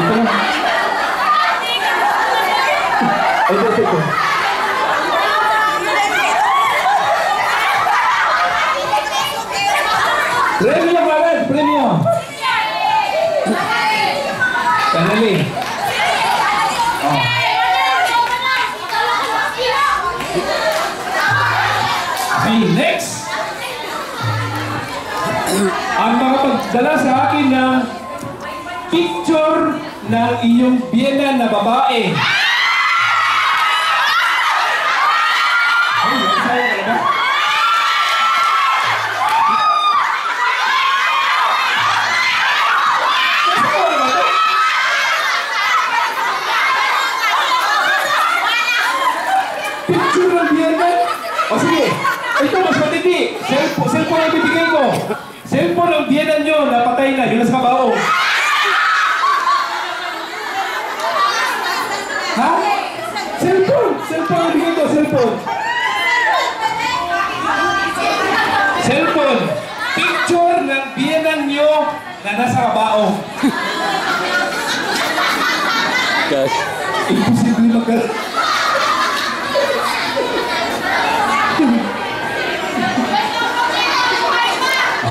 Ito na. Ito. Premium agad, premium. Kanali. Oh. Okay, next. Ang makapagdala sa akin ng picture ng iyong biyenan na babae. Ay, masaya ka ba? Picture ng biyenan? O sige, ito mas matindi. Cellphone ang bibigay ko. Cellphone ng biyenan nyo, napatay na, yun na sa kabao. Ha? Cellphone ang bibigay ko, cellphone. Cellphone. Picture ng biyenan nyo na nasa kabao. Gosh. Imposible magkaroon.